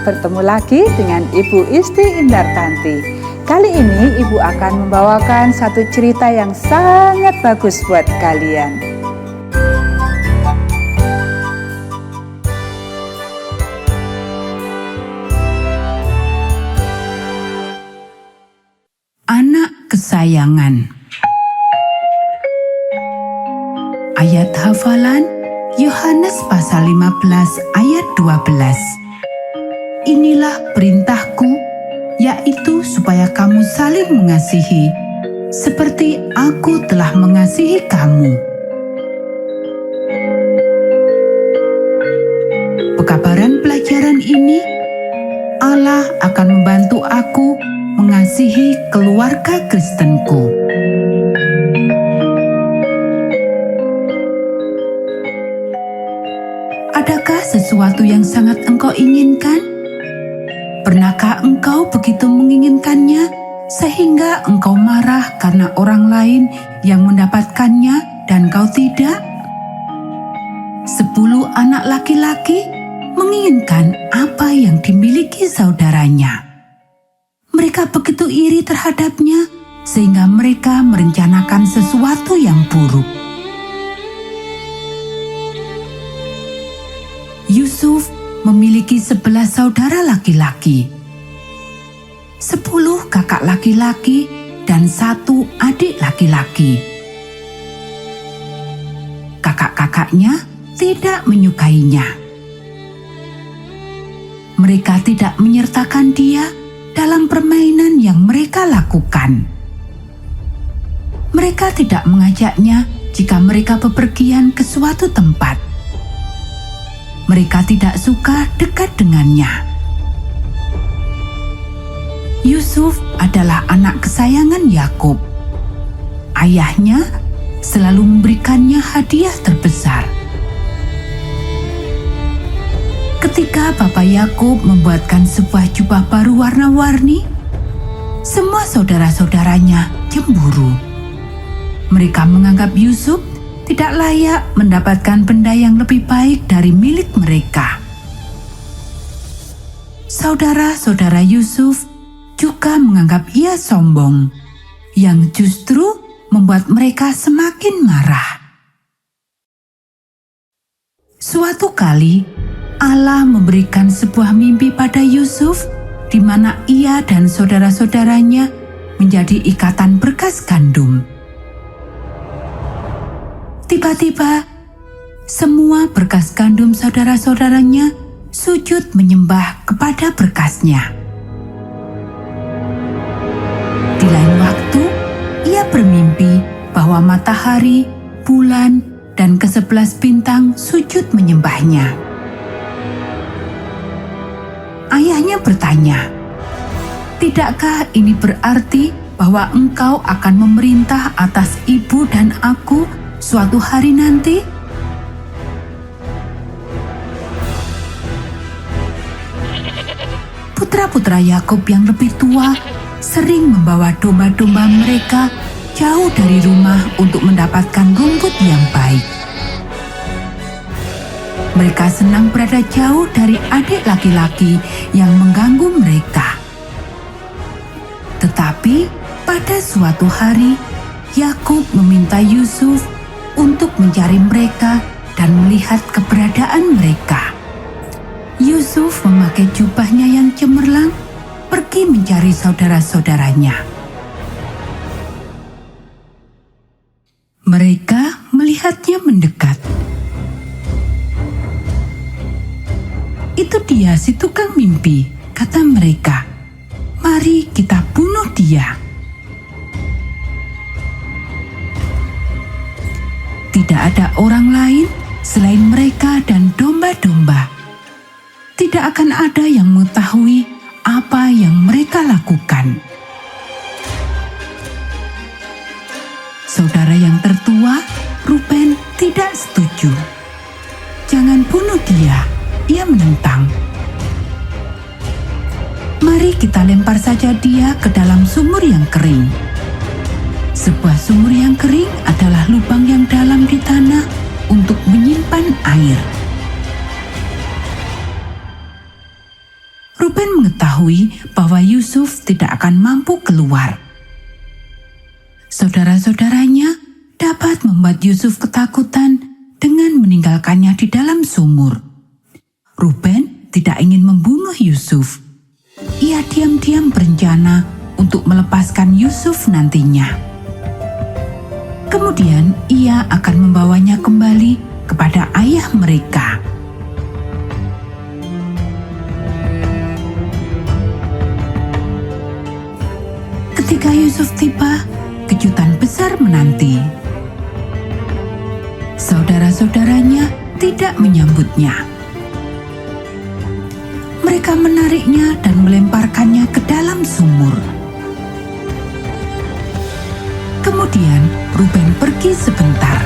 bertemu lagi dengan Ibu Isti Indartanti. Kali ini Ibu akan membawakan satu cerita yang sangat bagus buat kalian. Anak kesayangan. Ayat hafalan Yohanes pasal 15 ayat 12. Inilah perintahku, yaitu supaya kamu saling mengasihi, seperti aku telah mengasihi kamu. Pekabaran pelajaran ini, Allah akan membantu aku mengasihi keluarga Kristenku. Adakah sesuatu yang sangat engkau inginkan? Pernahkah engkau begitu menginginkannya sehingga engkau marah karena orang lain yang mendapatkannya dan kau tidak? 10 anak laki-laki menginginkan apa yang dimiliki saudaranya. Mereka begitu iri terhadapnya sehingga mereka merencanakan sesuatu yang buruk. Yusuf memiliki 11 saudara laki-laki, 10 kakak laki-laki, dan 1 adik laki-laki. Kakak-kakaknya tidak menyukainya. Mereka tidak menyertakan dia dalam permainan yang mereka lakukan. Mereka tidak mengajaknya jika mereka bepergian ke suatu tempat. Mereka tidak suka dekat dengannya. Yusuf adalah anak kesayangan Yakub. Ayahnya selalu memberikannya hadiah terbesar. Ketika Bapak Yakub membuatkan sebuah jubah baru warna-warni, semua saudara-saudaranya cemburu. Mereka menganggap Yusuf tidak layak mendapatkan benda yang lebih baik dari milik mereka. Saudara-saudara Yusuf juga menganggap ia sombong, yang justru membuat mereka semakin marah. Suatu kali, Allah memberikan sebuah mimpi pada Yusuf, di mana ia dan saudara-saudaranya menjadi ikatan berkas gandum. Tiba-tiba, semua berkas gandum saudara-saudaranya sujud menyembah kepada berkasnya. Di lain waktu, ia bermimpi bahwa matahari, bulan, dan ke-11 bintang sujud menyembahnya. Ayahnya bertanya, "Tidakkah ini berarti bahwa engkau akan memerintah atas ibu dan aku suatu hari nanti?" Putra-putra Yakub yang lebih tua sering membawa domba-domba mereka jauh dari rumah untuk mendapatkan rumput yang baik. Mereka senang berada jauh dari adik laki-laki yang mengganggu mereka. Tetapi pada suatu hari, Yakub meminta Yusuf untuk mencari mereka dan melihat keberadaan mereka. Yusuf memakai jubahnya yang cemerlang, pergi mencari saudara-saudaranya. Mereka melihatnya mendekat. "Itu dia si tukang mimpi," kata mereka. "Mari kita bunuh dia." Tidak ada orang lain selain mereka dan domba-domba. Tidak akan ada yang mengetahui apa yang mereka lakukan. Saudara yang tertua, Ruben, tidak setuju. "Jangan bunuh dia," ia menentang. "Mari kita lempar saja dia ke dalam sumur yang kering." Sebuah sumur yang kering adalah lubang yang dalam di tanah untuk menyimpan air. Yusuf tidak akan mampu keluar. Saudara-saudaranya dapat membuat Yusuf ketakutan dengan meninggalkannya di dalam sumur. Ruben tidak ingin membunuh Yusuf. Ia diam-diam berencana untuk melepaskan Yusuf nantinya. Kemudian ia akan membawanya kembali kepada ayah mereka. Ketika Yusuf tiba, kejutan besar menanti. Saudara-saudaranya tidak menyambutnya. Mereka menariknya dan melemparkannya ke dalam sumur. Kemudian Ruben pergi sebentar.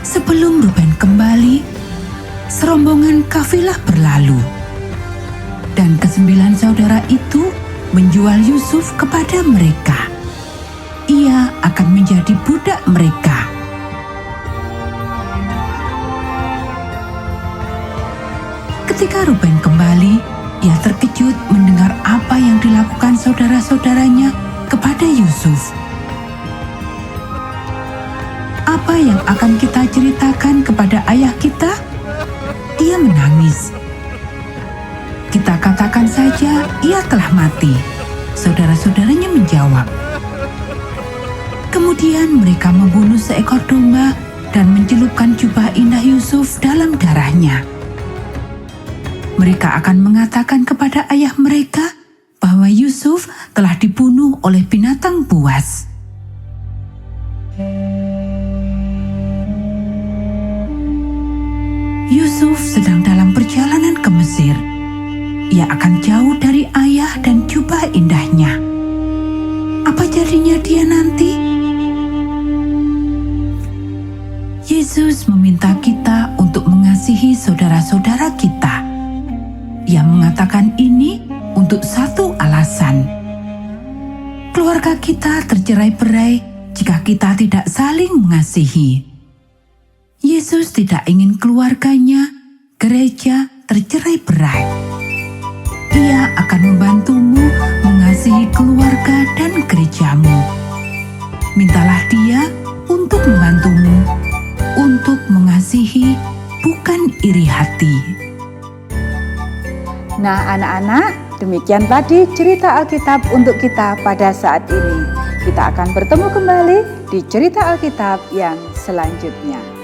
Sebelum Ruben kembali, serombongan kafilah berlalu. Dan kesembilan saudara itu menjual Yusuf kepada mereka. Ia akan menjadi budak mereka. Ketika Ruben kembali, ia terkejut mendengar apa yang dilakukan saudara-saudaranya kepada Yusuf. Apa yang akan kita ceritakan kepada ayah kita? Dia menangis. Kita katakan saja ia telah mati. Saudara-saudaranya menjawab. Kemudian mereka membunuh seekor domba dan mencelupkan jubah indah Yusuf dalam darahnya. Mereka akan mengatakan kepada ayah mereka bahwa Yusuf telah dibunuh oleh binatang buas. Yusuf sedang dalam perjalanan ke Mesir. Ia akan jauh dari ayah dan jubah indahnya. Apa jadinya dia nanti? Yesus meminta kita untuk mengasihi saudara-saudara kita. Ia mengatakan ini untuk satu alasan. Keluarga kita tercerai-berai jika kita tidak saling mengasihi. Yesus tidak ingin keluarganya, gereja, tercerai-berai. Ia akan membantumu mengasihi keluarga dan gerejamu. Mintalah Dia untuk membantumu, untuk mengasihi, bukan iri hati. Nah anak-anak, demikian tadi cerita Alkitab untuk kita pada saat ini. Kita akan bertemu kembali di cerita Alkitab yang selanjutnya.